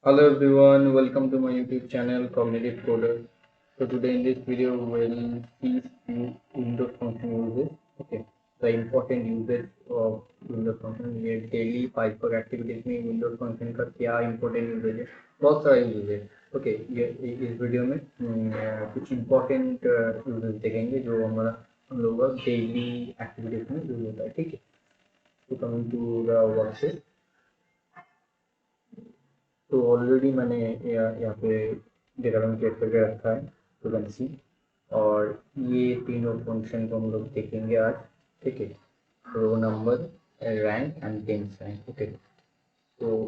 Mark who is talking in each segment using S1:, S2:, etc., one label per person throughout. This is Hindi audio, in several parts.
S1: Hello everyone, welcome to my YouTube channel Cognitive Coder. So today in this video we'll see few Windows function uses. Okay, the important uses of Windows function. ये daily PyPy activities में Windows function का क्या important यूजेज है, बहुत सारा यूजेज है. ओके, ये इस वीडियो में कुछ important यूजेज देखेंगे जो हम लोगों का डेली एक्टिविटीज में यूज होता है. ठीक है, तो कमिंग टू द वर्कशीट. तो ऑलरेडी मैंने यहाँ पे डेटाबेस क्रिएट करके रखा है, तो कैन सी. और ये तीनों फंक्शन को हम लोग देखेंगे आज. ठीक है, row number, rank and dense rank. Okay, तो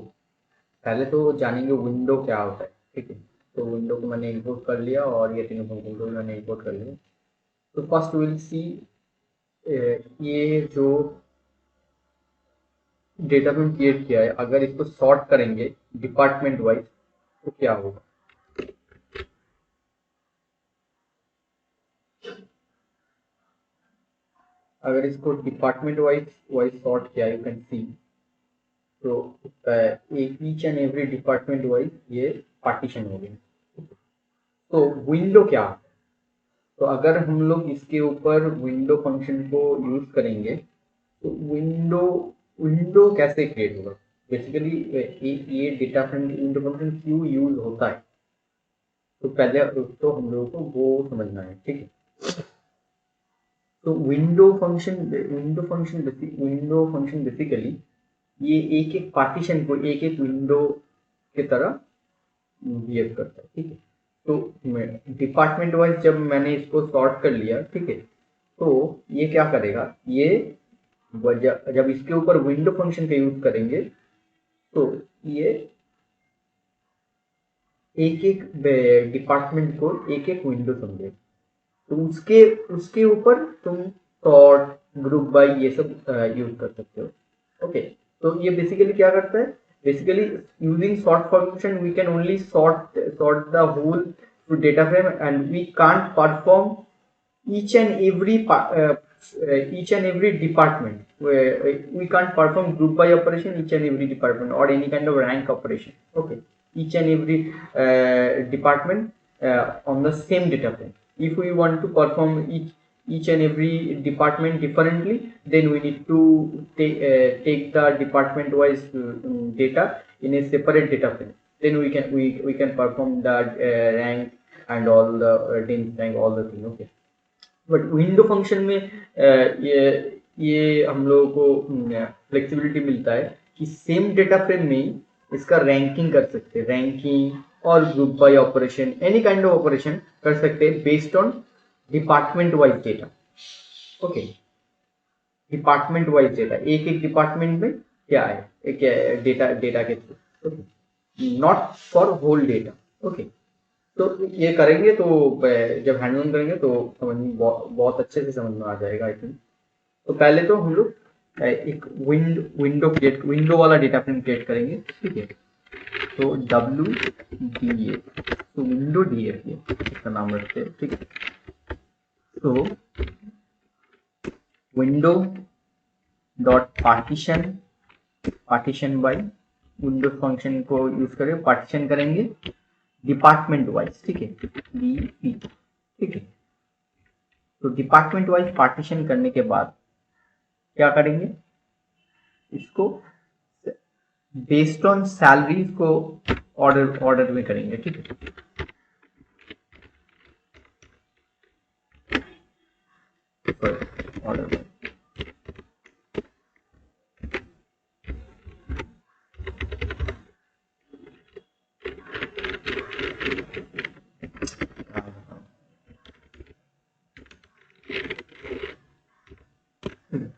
S1: पहले तो जानेंगे विंडो क्या होता है. ठीक है, तो विंडो को मैंने इंपोर्ट कर लिया और ये तीनों फंक्शन को मैंने इंपोर्ट कर लिया. तो फर्स्ट विल सी ये जो डेटा में क्रिएट किया है, अगर इसको सॉर्ट करेंगे डिपार्टमेंट वाइज तो क्या होगा. अगर इसको डिपार्टमेंट वाइज सॉर्ट किया, यू कैन सी, तो each and every department wise ये पार्टीशन हो गया. तो विंडो क्या है, तो अगर हम लोग इसके ऊपर विंडो फंक्शन को यूज करेंगे तो विंडो विंडो कैसे क्रिएट होगा. बेसिकली ये डेटा फ्रेम विंडो फंक्शन क्यों यूज होता है, तो पहले तो हम लोगों को वो समझना है. ठीक है, तो विंडो फंक्शन बेसिकली ये एक एक पार्टीशन को एक एक विंडो की तरह बिहेव करता है. ठीक है, तो डिपार्टमेंट वाइज जब मैंने इसको सॉर्ट कर लिया, ठीक है, तो ये क्या करेगा, ये जब इसके ऊपर विंडो फंक्शन का यूज करेंगे तो ये एक एक डिपार्टमेंट को एक एक विंडो समझे. तो उसके उसके ऊपर तुम सॉर्ट, ग्रुप बाय ये सब यूज कर सकते हो. ओके, तो ये बेसिकली क्या करता है, basically using sort function we can only sort the whole data frame and we can't perform each and every department. We can't perform group by operation each and every department or any kind of rank operation. Okay, each and every department on the same data frame. If we want to perform each and every department differently, then we need to take the department wise data in a separate data frame. Then we can perform the rank and all the teams rank, all the thing. Okay, but window function में ये हम लोगों को फ्लेक्सिबिलिटी मिलता है कि सेम डेटा फ्रेम में ही इसका रैंकिंग कर सकते हैं, रैंकिंग और group by operation, any kind of operation कर सकते हैं based on department wise data. Okay, department wise data, एक एक डिपार्टमेंट में क्या है, एक डेटा के थ्रू, not for whole data. Okay, तो ये करेंगे तो जब हैंड ऑन करेंगे तो समझ में बहुत अच्छे से समझ में आ जाएगा आई थिंक. तो पहले तो हम लोग एक विंडो वाला डेटा फ्रेम क्रिएट करेंगे. ठीक है, तो WDA, तो विंडो DF इसका नाम रखते हैं. ठीक है, तो window dot partition by window function को यूज करके पार्टीशन करेंगे डिपार्टमेंट वाइज. ठीक है, DP. ठीक है, तो डिपार्टमेंट वाइज पार्टीशन करने के बाद क्या करेंगे, इसको बेस्ड ऑन सैलरी को ऑर्डर में करेंगे. ठीक है, ऑर्डर में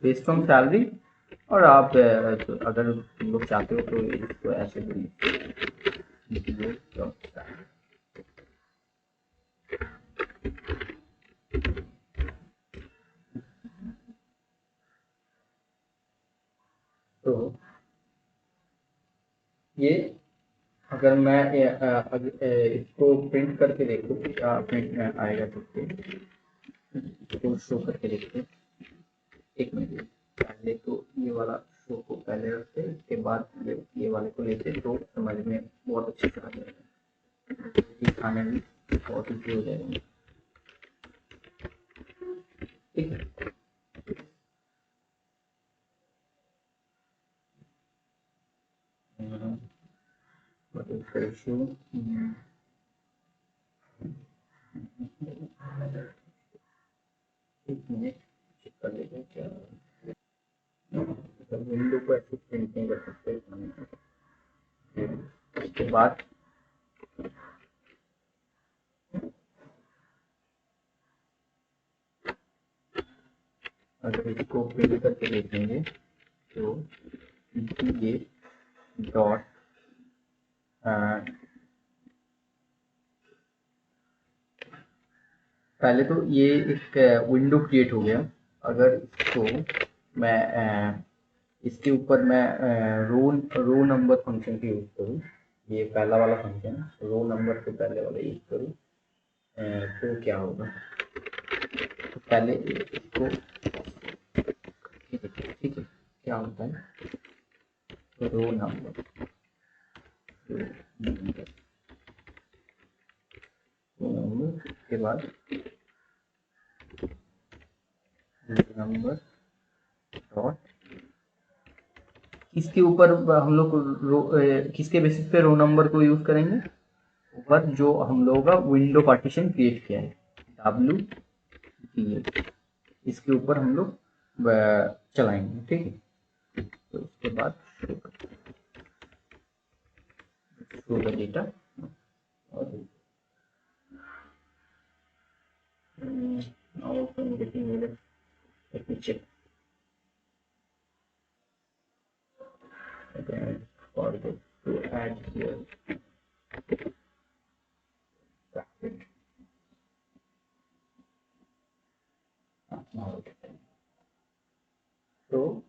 S1: बेस्ड ऑन सैलरी. और आप अगर तुम लोग चाहते हो तो इसको ऐसे भी तो ये अगर मैं इसको प्रिंट करके देखूँ क्या प्रिंट में आएगा, तो शो करके देखते हैं. एक मिनट, पहले तो ये वाला शो को पहले रखते, इसके बाद ये वाले को लेते, तो समझ में बहुत अच्छे से आ जाएगा, दिखाने में बहुत ईजी हो जाएगा। ठीक है, what is the issue? एक मिनट चेक कर लेते हैं क्या विंडो को ऐसे प्रिंट नहीं कर सकते। उसके बाद अगर इसको प्रिंट करके देखेंगे तो ये डॉट पहले तो ये एक विंडो क्रिएट हो गया। अगर इसको मैं इसके ऊपर मैं रो नंबर फंक्शन का यूज करूँ, ये पहला वाला फंक्शन रो नंबर के पहले वाला यूज करूँ, तो क्या होगा? तो पहले इसको ठीक है, क्या होता है रो नंबर के बाद नंबर डॉट किसके ऊपर हम लोग किसके बेसिस पे रो नंबर को यूज करेंगे? ऊपर जो हम लोगों का विंडो पार्टीशन क्रिएट किया है WPA, इसके ऊपर हम लोग चलाएंगे। ठीक है, तो इसके बाद शो द डेटा और now I'm getting error. Let me check again for this to add here. Now so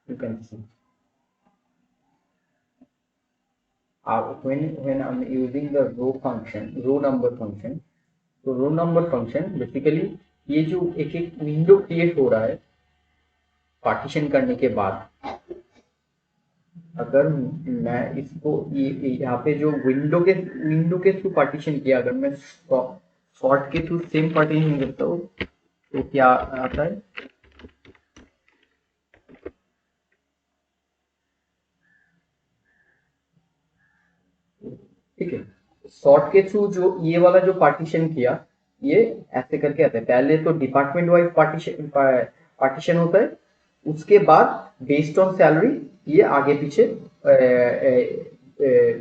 S1: you can see when I'm using the row number function, तो रो नंबर फंक्शन बेसिकली ये जो एक एक विंडो क्रिएट हो रहा है पार्टीशन करने के बाद, अगर मैं इसको ये यहाँ पे जो विंडो के थ्रू पार्टीशन किया, अगर मैं सॉर्ट के थ्रू सेम पार्टीशन करता हूँ तो क्या आता है? ठीक है, सॉर्ट के थ्रू जो ये वाला जो पार्टीशन किया, ये ऐसे करके आता है। पहले तो डिपार्टमेंट वाइज पार्टीशन होता है, उसके बाद बेस्ड ऑन सैलरी ये आगे पीछे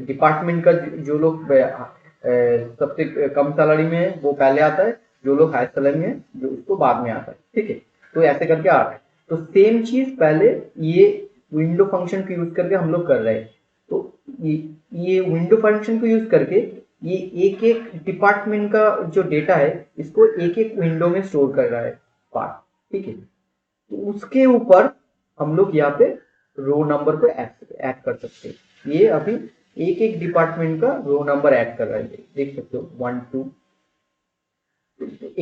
S1: डिपार्टमेंट का जो लोग सबसे कम सैलरी में है वो पहले आता है, जो लोग हाई सैलरी में है जो उसको बाद में आता है। ठीक है, तो ऐसे करके आ रहा है। तो सेम चीज पहले ये विंडो फंक्शन को यूज करके हम लोग कर रहे हैं। तो ये विंडो फंक्शन को यूज करके ये एक एक डिपार्टमेंट का जो डेटा है इसको एक एक विंडो में स्टोर कर रहा है पार्ट। ठीक है, तो उसके ऊपर हम लोग यहाँ पे रो नंबर को ऐड कर सकते हैं। ये अभी एक एक डिपार्टमेंट का रो नंबर ऐड कर रहा है, देख सकते हो 1 2।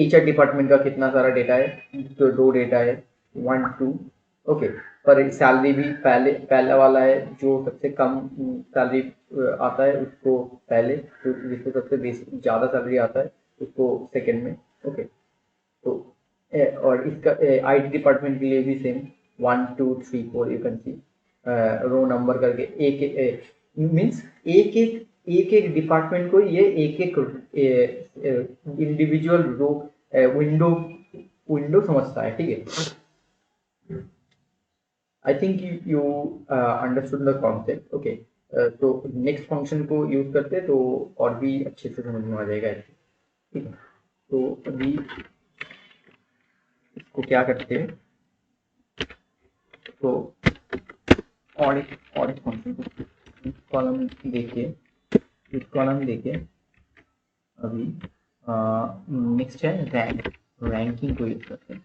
S1: HR डिपार्टमेंट का कितना सारा डेटा है, तो 2 डेटा है 1 2। ओके, पर सैलरी भी पहला वाला है, जो सबसे कम सैलरी आता है उसको पहले, तो जिसको सबसे ज्यादा सैलरी आता है उसको सेकंड में। ओके, तो और इसका IT डिपार्टमेंट के लिए भी same 1 2 3 4 you can see row number करके एक मीन्स एक एक डिपार्टमेंट को ये एक इंडिविजुअल रो विंडो समझता है। ठीक है, I think you understood the concept. Okay, तो नेक्स्ट फंक्शन को यूज करते तो और भी अच्छे से समझ में आ जाएगा ऐसे। ठीक है, तो अभी इसको क्या करते हैं, तो और एक फंक्शन को कॉलम देके अभी नेक्स्ट है रैंकिंग को यूज करते हैं।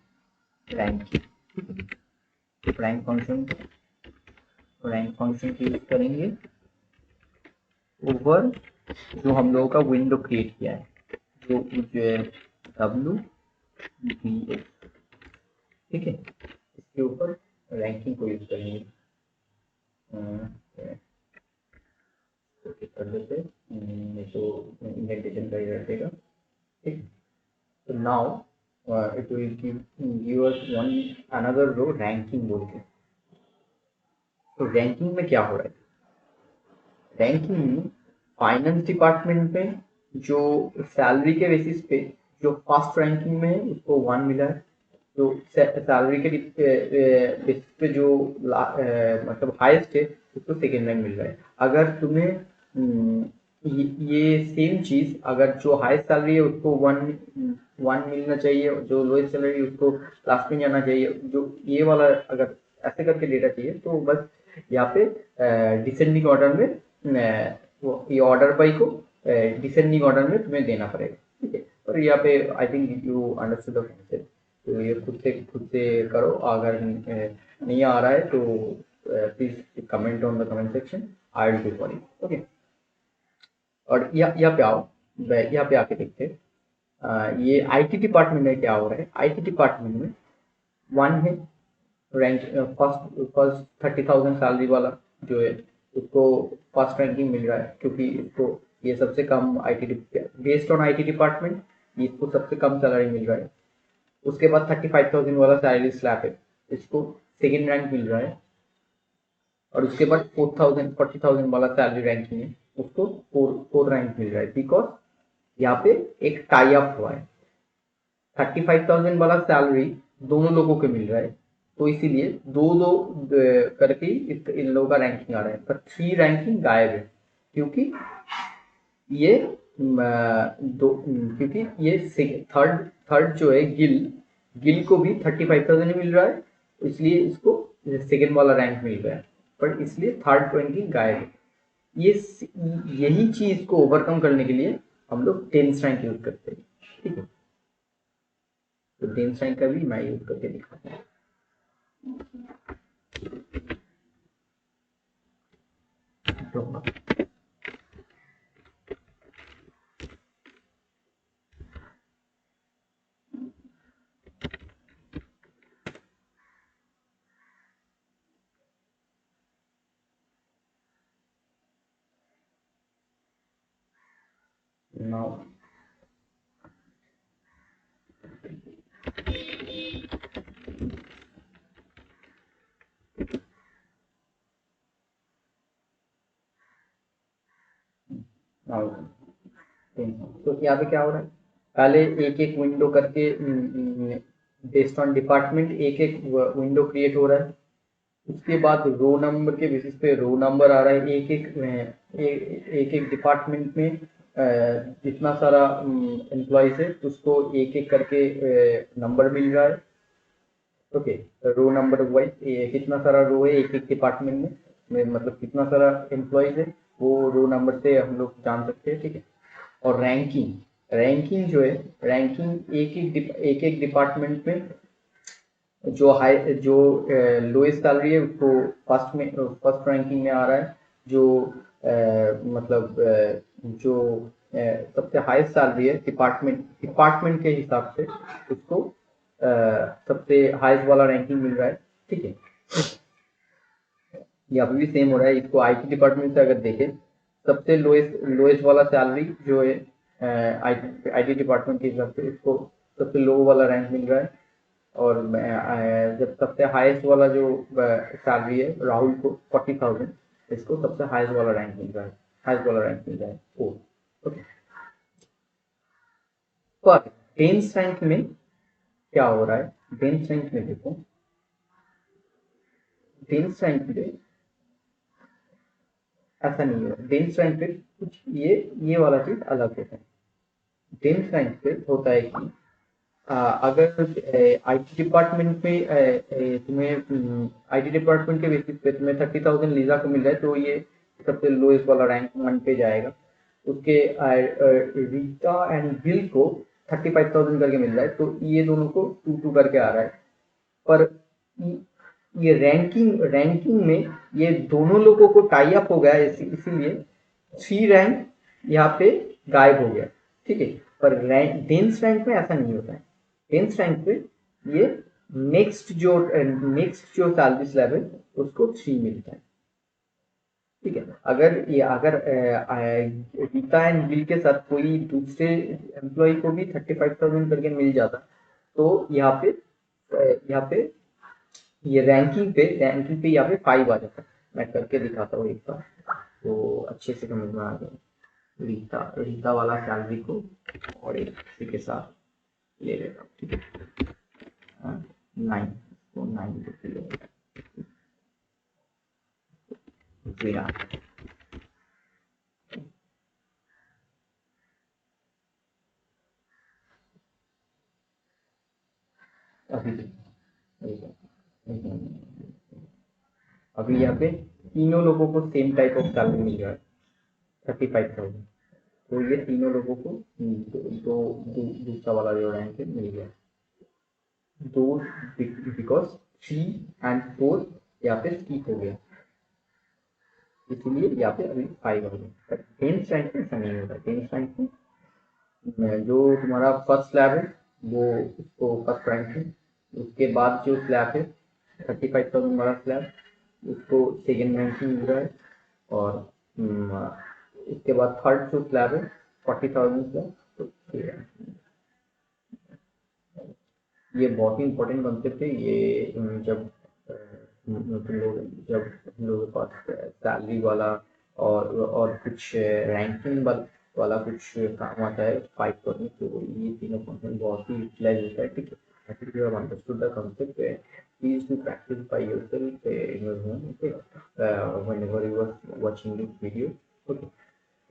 S1: रैंक फंक्शन को यूज करेंगे ओवर जो हम लोगों का विंडो क्रिएट किया है, जो WPA ठीक है, इसके ऊपर रैंकिंग को यूज करेंगे। ओके कर देते, नहीं तो इंडेंटेशन का ही रहेगा। ठीक, तो now it will give us one another row ranking बोल के। तो रैंकिंग में क्या हो रहा है, रैंकिंग में फाइनेंस डिपार्टमेंट में जो सैलरी के बेसिस पे जो फर्स्ट रैंकिंग में है उसको 1 मिला है, जो सैलरी के बेसिस पे जो मतलब हाईएस्ट है उसको सेकेंड रैंक मिल रहा है। अगर तुम्हें ये सेम चीज अगर जो हाईएस्ट सैलरी है उसको 1 मिलना चाहिए, जो लोएस्ट सैलरी उसको लास्ट में जाना चाहिए, जो ये वाला अगर ऐसे करके डेटा चाहिए तो बस यहाँ पे डिसेंडिंग ऑर्डर में ये ऑर्डर बाई को डिसेंडिंग ऑर्डर में तुम्हें देना पड़ेगा। ठीक है, और यहाँ पे I think you understood the concept. तो ये खुद से करो, अगर नहीं आ रहा है तो please comment on the comment section, I will do for you. Okay, और यहाँ पे आओ, यहाँ पे आके देखते हैं ये आईटी डिपार्टमेंट में क्या हो रहा है। आईटी डिपार्टमेंट में 1 है रैंक, फर्स्ट 30,000 सैलरी वाला जो है उसको फर्स्ट रैंकिंग मिल रहा है, क्योंकि इसको ये सबसे कम IT based on IT department इसको सबसे कम सैलरी मिल रहा है। उसके बाद 35,000 वाला सैलरी स्लैब है, इसको सेकेंड रैंक मिल रहा है। और उसके बाद 40,000 वाला सैलरी रैंकिंग है, उसको फोर्थ रैंक मिल रहा है, बिकॉज यहाँ पे एक टाई अप हुआ है। 35,000 वाला सैलरी दोनों लोगों को मिल रहा है, तो इसीलिए दो दो करके इन लोगों का रैंकिंग आ रहा है, पर 3 रैंकिंग गायब है, क्योंकि ये क्योंकि ये थर्ड थर्ड जो है गिल को भी 35,000 मिल रहा है, इसलिए इसको सेकेंड वाला रैंक मिल गया, पर इसलिए थर्ड रैंकिंग गायब है। ये यही चीज को ओवरकम करने के लिए हम लोग 10th रैंक यूज करते हैं। ठीक है, तो 10th रैंक का भी मैं यूज करके दिखाता हूँ। नाउ तो यहाँ पे क्या हो रहा है, पहले एक एक विंडो करके बेस्ड ऑन डिपार्टमेंट एक एक विंडो क्रिएट हो रहा है। उसके बाद रो नंबर के बेसिस पे रो नंबर आ रहा है, एक एक डिपार्टमेंट में जितना सारा एम्प्लॉयज है उसको एक एक करके नंबर मिल रहा है। ओके, रो नंबर वाइज कितना सारा रो है एक एक डिपार्टमेंट में मतलब कितना सारा एम्प्लॉयज है वो रो नंबर से हम लोग जान सकते हैं। ठीक है, और रैंकिंग रैंकिंग जो है, रैंकिंग एक एक डिपार्टमेंट में जो लोएस्ट सैलरी है उसको फर्स्ट रैंकिंग में आ रहा है, जो मतलब जो सबसे हाईएस्ट सैलरी है डिपार्टमेंट के हिसाब से उसको सबसे हाईएस्ट वाला रैंकिंग मिल रहा है। ठीक है, यहाँ पे भी सेम हो रहा है। इसको आईटी डिपार्टमेंट से अगर देखें, सबसे लोएस्ट वाला सैलरी जो है आईटी डिपार्टमेंट के हिसाब से इसको सबसे लो वाला रैंक मिल रहा है, और जब सबसे हाईएस्ट वाला जो सैलरी है राहुल को 40,000, इसको सबसे हाईएस्ट वाला रैंक मिल रहा है, हाईएस्ट वाला रैंक मिल रहा है। ओके, पर 10th रैंक में क्या हो रहा है, 10th रैंक में देखो, 10th रैंक में ऐसा नहीं है। 10th रैंक पे कुछ ये वाला चीज अलग होता है। 10th रैंक पे होता है कि अगर आईटी डिपार्टमेंट में तुम्हें आईटी डिपार्टमेंट के बेसिस पे तुम्हें 30,000 लीजा को मिल रहा है, तो ये सबसे लोएस्ट वाला रैंक 1 पे जाएगा। उसके रीता एंड बिल को 35,000 करके मिल रहा है, तो ये दोनों को 2 करके आ रहा है। पर ये रैंकिंग में ये दोनों लोगों को टाई अप हो गया, इसीलिए 3 रैंक यहाँ पे गायब हो गया। ठीक है, पर 10th रैंक में ऐसा नहीं होता है। 10th रैंक पे ये नेक्स्ट जो सैलरी स्लैब है उसको 3 मिलता है। ठीक है, अगर रीता एंड बिल के साथ कोई दूसरे एम्प्लॉय को भी 35,000 करके मिल जाता, तो यहाँ पे ये रैंकिंग पे यहाँ पे 5 आ जाता। मैं करके दिखाता हूँ एक बार, तो अच्छे से समझ में आ गया। रीता वाला सैलरी को और एक किसी के साथ ले लेता हूँ। ठीक है, 9 तो 9 विराट। अभी अभी यहाँ पे तीनों लोगों को सेम टाइप ऑफ सैलरी मिल रहा है, 35,000। तो ये तीनों लोगों को दूसरा वाला जो रैंक है मिल गया। दो, बिकॉज 3 और 4 यहाँ पे स्कीप हो गया, इसीलिए यहाँ पे अभी 5 हो गया। टेंथ रैंक में ऐसा नहीं होता। टेंथ रैंक में जो तुम्हारा फर्स्ट स्लैब है वो उसको फर्स्ट रैंक है, उसके बाद जो स्लैब है 35,000 वाला स्लैब उसको सेकेंड रैंक मिल रहा है, और उसके बाद थर्ड जो स्लैब है 40,000 स्लैब तो 3 रैंक। ये बहुत ही इम्पोर्टेंट कॉन्सेप्ट है ये। जब तुम लोग जब हम लोगों के पास सैलरी वाला और कुछ रैंकिंग वाला कुछ काम आता है फाइट करने, तो ये तीनों कॉन्सेप्ट बहुत ही यूटिलाइज होता है। ठीक है, I think you have understood the concept. Please do practice by yourself in your home. Okay, whenever you are watching this video. Okay.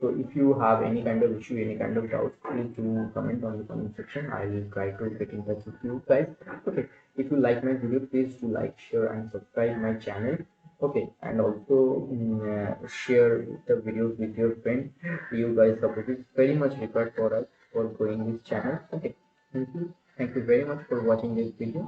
S1: So if you have any kind of issue, any kind of doubt, please do comment on the comment section. I will try to get in touch with you guys. Okay. If you like my video, please do like, share, and subscribe my channel. Okay, and also share the videos with your friends. You guys support is very much required for us for growing this channel. Okay. Thank you. Thank you very much for watching this video.